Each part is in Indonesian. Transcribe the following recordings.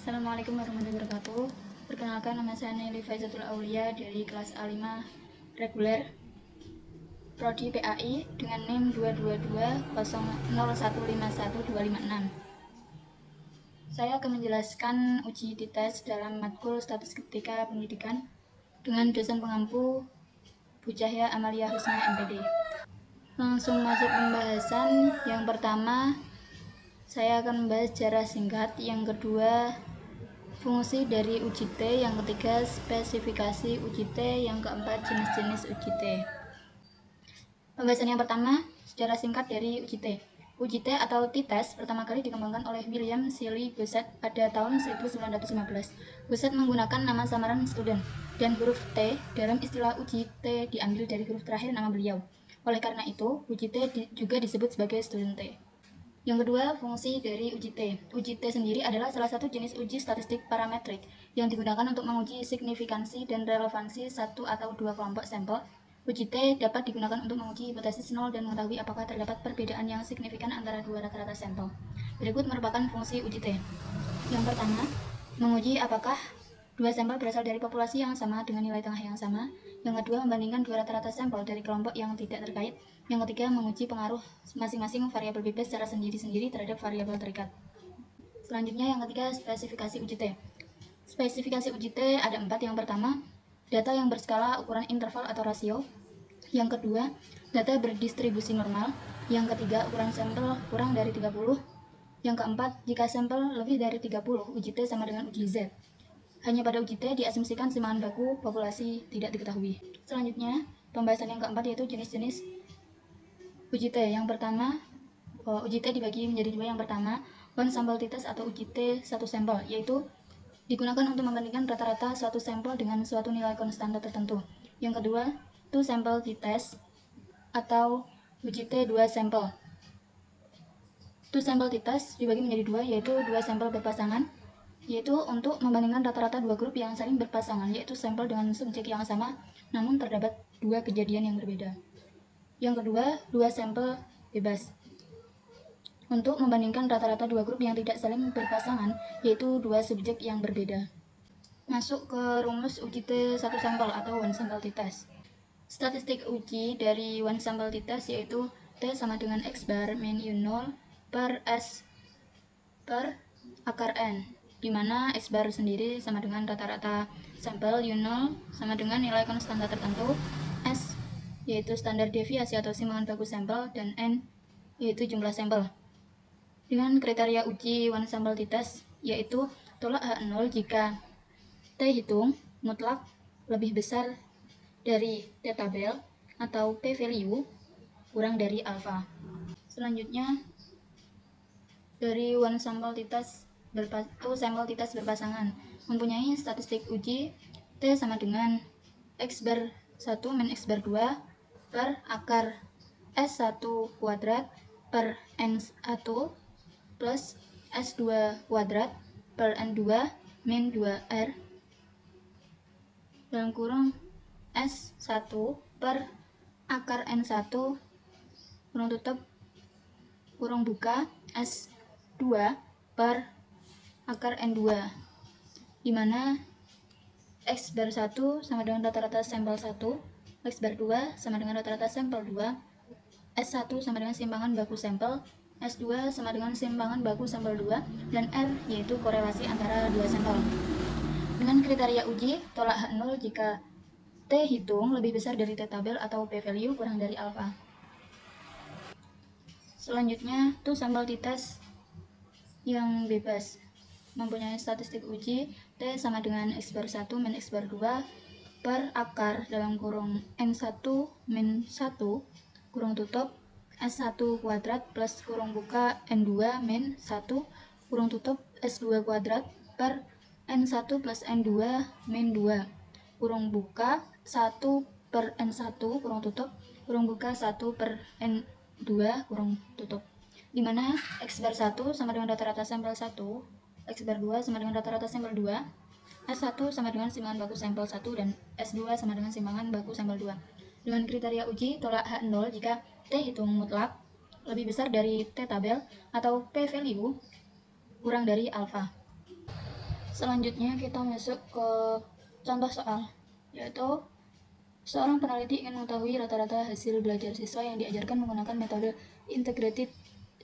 Assalamualaikum warahmatullahi wabarakatuh. Perkenalkan, nama saya Nelly Faizatul Aulia dari kelas A5 reguler Prodi PAI dengan NIM 22200151256. Saya akan menjelaskan uji dites dalam matkul Statistika Pendidikan dengan dosen pengampu Bu Cahya Amalia Husna MPD. Langsung masuk pembahasan. Yang pertama, saya akan membahas sejarah singkat. Yang kedua, fungsi dari uji T. Yang ketiga, spesifikasi uji T. Yang keempat, jenis-jenis uji T. Pembahasan yang pertama, sejarah singkat dari uji T. Uji T atau t-test pertama kali dikembangkan oleh William Shelley Gosset pada tahun 1915. Gosset menggunakan nama samaran student, dan huruf T dalam istilah uji T diambil dari huruf terakhir nama beliau. Oleh karena itu, uji T juga disebut sebagai student T. Yang kedua, fungsi dari uji T. Uji T sendiri adalah salah satu jenis uji statistik parametrik yang digunakan untuk menguji signifikansi dan relevansi satu atau dua kelompok sampel. Uji T dapat digunakan untuk menguji hipotesis nol dan mengetahui apakah terdapat perbedaan yang signifikan antara dua rata-rata sampel. Berikut merupakan fungsi uji T. Yang pertama, menguji apakah dua sampel berasal dari populasi yang sama dengan nilai tengah yang sama. Yang kedua, membandingkan dua rata-rata sampel dari kelompok yang tidak terkait. Yang ketiga, menguji pengaruh masing-masing variabel bebas secara sendiri-sendiri terhadap variabel terikat. Selanjutnya, yang ketiga, spesifikasi uji T. Spesifikasi uji T ada 4. Yang pertama, data yang berskala ukuran interval atau rasio. Yang kedua, data berdistribusi normal. Yang ketiga, ukuran sampel kurang dari 30. Yang keempat, jika sampel lebih dari 30, uji T sama dengan uji Z. Hanya pada uji T diasumsikan keseimbangan baku populasi tidak diketahui. Selanjutnya, pembahasan yang keempat yaitu jenis-jenis uji T. Yang pertama, uji T dibagi menjadi dua. Yang pertama, one sample t-test atau uji T satu sampel, yaitu digunakan untuk membandingkan rata-rata suatu sampel dengan suatu nilai konstanta tertentu. Yang kedua, two sample t-test atau uji T dua sampel. Two sample t-test dibagi menjadi dua, yaitu dua sampel berpasangan, yaitu untuk membandingkan rata-rata dua grup yang saling berpasangan, yaitu sampel dengan subjek yang sama, namun terdapat dua kejadian yang berbeda. Yang kedua, dua sampel bebas, untuk membandingkan rata-rata dua grup yang tidak saling berpasangan, yaitu dua subjek yang berbeda. Masuk ke rumus uji T satu sampel atau one sample t-test. Statistik uji dari one sample t-test yaitu T sama dengan X bar min U0 per S per akar N, di mana X bar sendiri sama dengan rata-rata sampel, U0 sama dengan nilai konstanta tertentu, S yaitu standar deviasi atau keseimbangan baku sampel, dan N yaitu jumlah sampel. Dengan kriteria uji one sample t-test yaitu tolak H0 jika T hitung mutlak lebih besar dari T tabel atau P value kurang dari alfa. Selanjutnya, dari one sample t-test berpasangan mempunyai statistik uji T sama dengan X bar 1 min X bar 2 per akar S1 kuadrat per N1 plus S2 kuadrat per N2 min 2R dalam kurung S1 per akar N1 kurung tutup kurung buka S2 per akar N2, di mana X bar 1 sama dengan rata-rata sampel 1, X bar 2 sama dengan rata-rata sampel 2, S1 sama dengan keseimbangan baku sampel, S2 sama dengan keseimbangan baku sampel 2, dan R yaitu korelasi antara dua sampel. Dengan kriteria uji, tolak H0 jika T hitung lebih besar dari T tabel atau P value kurang dari alfa. Selanjutnya, two sample t-test yang bebas mempunyai statistik uji T sama dengan X bar 1 min X bar 2 per akar dalam kurung N1 min 1 kurung tutup S1 kuadrat plus kurung buka N2 min 1 kurung tutup S2 kuadrat per N1 plus N2 min 2 kurung buka 1 per N1 kurung tutup kurung buka 1 per N2 kurung tutup, di mana X bar 1 sama dengan rata-rata sampel 1, X bar 2 sama dengan rata-rata sampel 2, S1 sama dengan keseimbangan baku sampel 1, dan S2 sama dengan keseimbangan baku sampel 2. Dengan kriteria uji, tolak H0 jika T hitung mutlak lebih besar dari T tabel atau P value kurang dari alfa. Selanjutnya kita masuk ke contoh soal, yaitu seorang peneliti ingin mengetahui rata-rata hasil belajar siswa yang diajarkan menggunakan metode integrated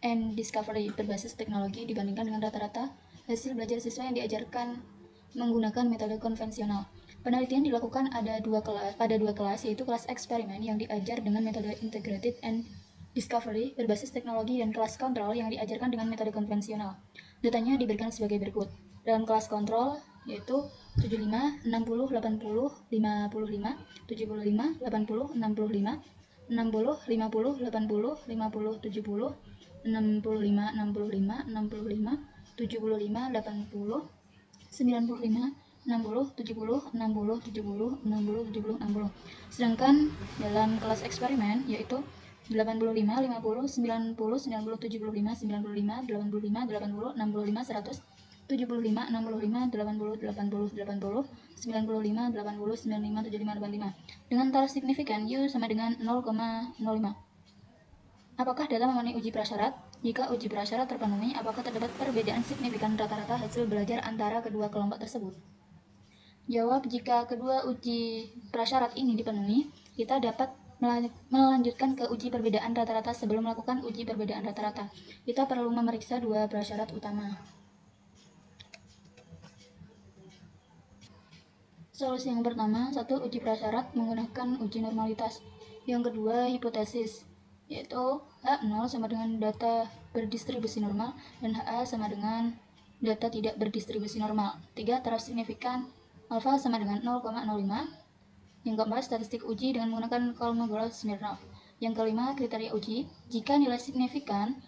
and discovery berbasis teknologi dibandingkan dengan rata-rata hasil belajar siswa yang diajarkan menggunakan metode konvensional. Penelitian dilakukan pada dua kelas, yaitu kelas eksperimen yang diajar dengan metode integrated and discovery berbasis teknologi dan kelas kontrol yang diajarkan dengan metode konvensional. Datanya diberikan sebagai berikut. Dalam kelas kontrol yaitu 75, 60, 80, 55, 75, 80, 65, 60, 50, 80, 50, 70, 65, 65, 65, 75, 80, 95, 60, 70, 60, 70, 60, 70, 60. Sedangkan dalam kelas eksperimen yaitu 85, 50, 90, 90, 75, 95, 85, 80, 65, 100, 75, 65, 80, 80, 80, 95, 80, 95, 75, 85 dengan taraf signifikan U sama dengan 0,05. Apakah data memenuhi uji prasyarat? Jika uji prasyarat terpenuhi, apakah terdapat perbedaan signifikan rata-rata hasil belajar antara kedua kelompok tersebut? Jawab, jika kedua uji prasyarat ini dipenuhi, kita dapat melanjutkan ke uji perbedaan rata-rata. Sebelum melakukan uji perbedaan rata-rata, kita perlu memeriksa dua prasyarat utama. Solusi yang pertama, satu uji prasyarat menggunakan uji normalitas. Yang kedua, hipotesis, yaitu H0 sama dengan data berdistribusi normal dan HA sama dengan data tidak berdistribusi normal. 3. Taraf signifikan alfa sama dengan 0,05. Yang keempat, statistik uji dengan menggunakan Kolmogorov-Smirnov. Yang kelima, kriteria uji. Jika nilai signifikan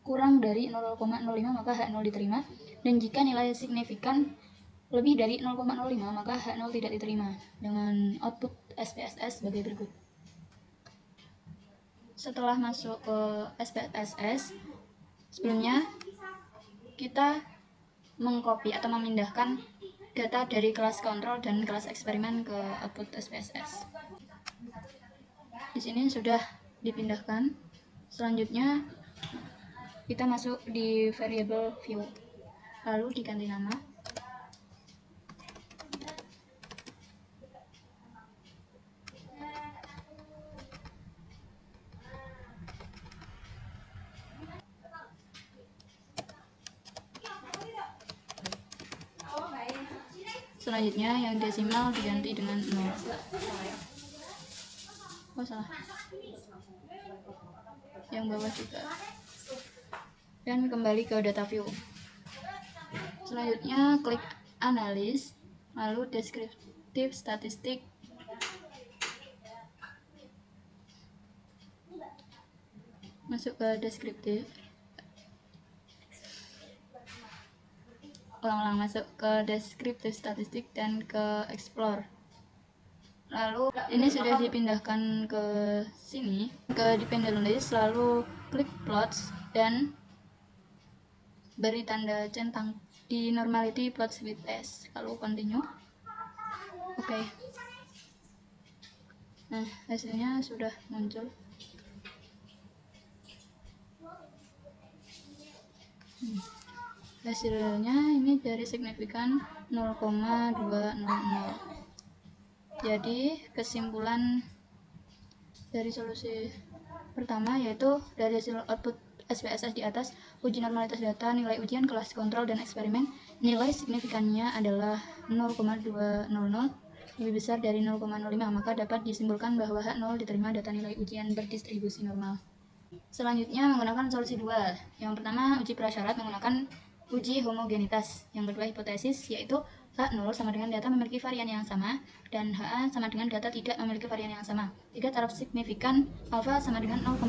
kurang dari 0,05 maka H0 diterima, dan jika nilai signifikan lebih dari 0,05 maka H0 tidak diterima, dengan output SPSS sebagai berikut. Setelah masuk ke SPSS, sebelumnya kita mengcopy atau memindahkan data dari kelas kontrol dan kelas eksperimen ke output SPSS. Di sini sudah dipindahkan. Selanjutnya kita masuk di variable view, lalu diganti nama. Selanjutnya yang desimal diganti dengan 0. Oh salah, yang bawah juga. Dan kembali ke data view. Selanjutnya klik analis, lalu deskriptif statistik, masuk ke deskriptif, masuk ke deskriptif statistik dan ke explore. Lalu ini sudah dipindahkan ke sini, ke dependent list, lalu klik plots dan beri tanda centang di normality plots with S, lalu continue. Oke. Nah, hasilnya sudah muncul. Hasilnya ini dari signifikan 0,200. Jadi kesimpulan dari solusi pertama yaitu dari hasil output SPSS di atas, uji normalitas data, nilai ujian kelas kontrol dan eksperimen, nilai signifikannya adalah 0,200 lebih besar dari 0,05, maka dapat disimpulkan bahwa H0 diterima data nilai ujian berdistribusi normal. Selanjutnya menggunakan solusi 2. Yang pertama uji prasyarat menggunakan uji homogenitas. Yang kedua hipotesis, yaitu H0 sama dengan data memiliki varian yang sama dan HA sama dengan data tidak memiliki varian yang sama. 3. Taraf signifikan alfa sama dengan 0,05.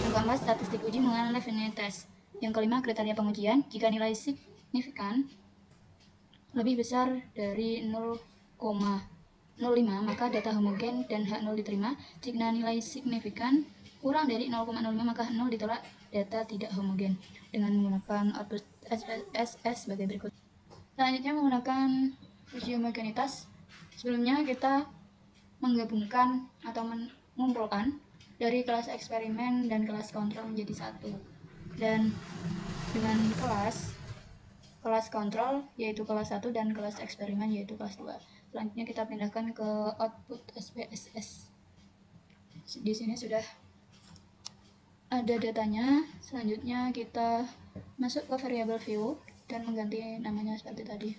Yang keempat statistik uji menggunakan Levene test. Yang kelima kriteria pengujian, jika nilai signifikan lebih besar dari 0,05 maka data homogen dan H0 diterima. Jika nilai signifikan kurang dari 0,05 maka H0 ditolak, data tidak homogen, dengan menggunakan output SPSS sebagai berikut. Selanjutnya menggunakan uji homogenitas. Sebelumnya kita menggabungkan atau mengumpulkan dari kelas eksperimen dan kelas kontrol menjadi satu, dan dengan kelas kelas kontrol yaitu kelas 1 dan kelas eksperimen yaitu kelas 2. Selanjutnya kita pindahkan ke output SPSS. Di sini sudah ada datanya. Selanjutnya kita masuk ke variable view dan mengganti namanya seperti tadi.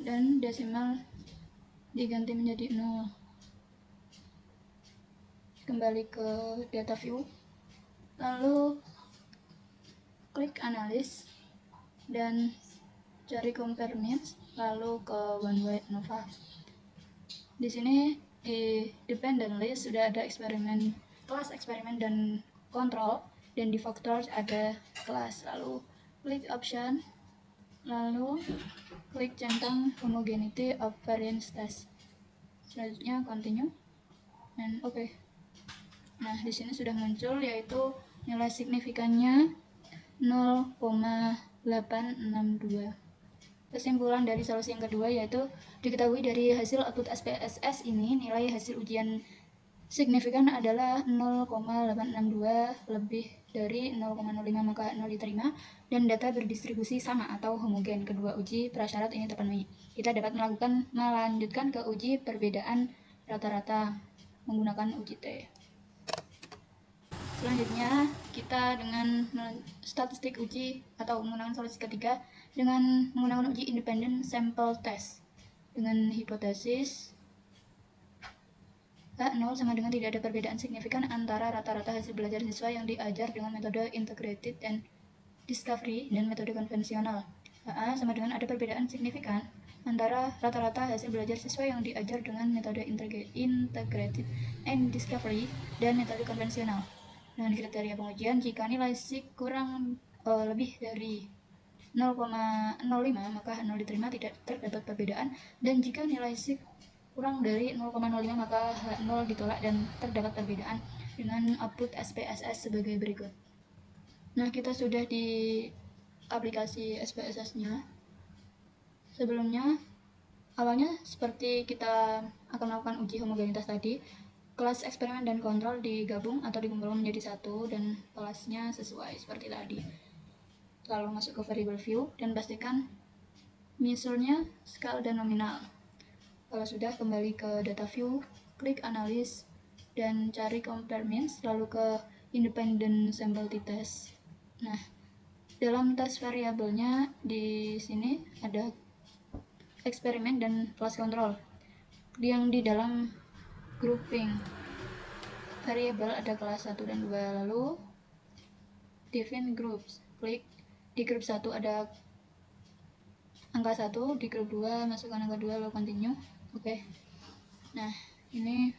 Dan desimal diganti menjadi 0. Kembali ke data view, lalu klik analis dan cari compare means, lalu ke one way ANOVA. Di sini di dependent list sudah ada eksperimen, kelas eksperimen dan kontrol, dan di factors ada kelas. Lalu klik option, lalu klik centang homogeneity of variance test. Selanjutnya continue dan oke. Nah, di sini sudah muncul yaitu nilai signifikannya 0,862. Kesimpulan dari solusi yang kedua yaitu diketahui dari hasil output SPSS ini nilai hasil ujian signifikan adalah 0,862 lebih dari 0,05 maka 0 diterima, dan data berdistribusi sama atau homogen. Kedua uji prasyarat ini terpenuhi. Kita dapat melanjutkan ke uji perbedaan rata-rata menggunakan uji T. Selanjutnya kita dengan statistik uji atau menggunakan solusi ketiga dengan menggunakan uji independent sample test dengan hipotesis H0 sama dengan tidak ada perbedaan signifikan antara rata-rata hasil belajar siswa yang diajar dengan metode integrated and discovery dan metode konvensional. HA sama dengan ada perbedaan signifikan antara rata-rata hasil belajar siswa yang diajar dengan metode integrated and discovery dan metode konvensional. Dengan kriteria pengujian, jika nilai SIG kurang lebih dari 0,05 maka 0 diterima, tidak terdapat perbedaan, dan jika nilai SIG kurang dari 0,05 maka H0 ditolak dan terdapat perbedaan, dengan output SPSS sebagai berikut. Nah, kita sudah di aplikasi SPSS-nya. Sebelumnya, awalnya seperti kita akan melakukan uji homogenitas tadi, kelas eksperimen dan kontrol digabung atau dikumpulkan menjadi satu dan kelasnya sesuai seperti tadi. Lalu masuk ke variable view dan pastikan measure-nya skala dan nominal. Kalau sudah, kembali ke data view, klik analis dan cari compare means, lalu ke independent sample t-test. Nah, dalam tes variabelnya di sini ada eksperimen dan kelas kontrol. Yang di dalam grouping variabel ada kelas 1 dan 2, lalu define groups. Klik di grup 1 ada angka 1, di grup 2 masukkan angka 2 lalu continue. Oke. Nah, ini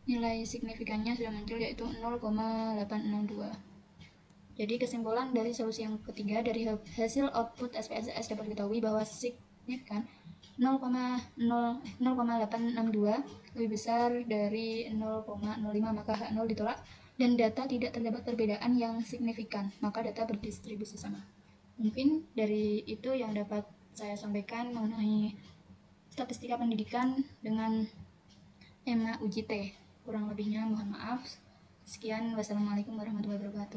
nilai signifikannya sudah muncul yaitu 0,862. Jadi kesimpulan dari solusi yang ketiga dari hasil output SPSS dapat diketahui bahwa signifikan 0,862 lebih besar dari 0,05 maka H0 ditolak dan data tidak terdapat perbedaan yang signifikan, maka data berdistribusi sama. Mungkin dari itu yang dapat saya sampaikan mengenai statistika pendidikan dengan tema uji T. Kurang lebihnya mohon maaf. Sekian, wassalamualaikum warahmatullahi wabarakatuh.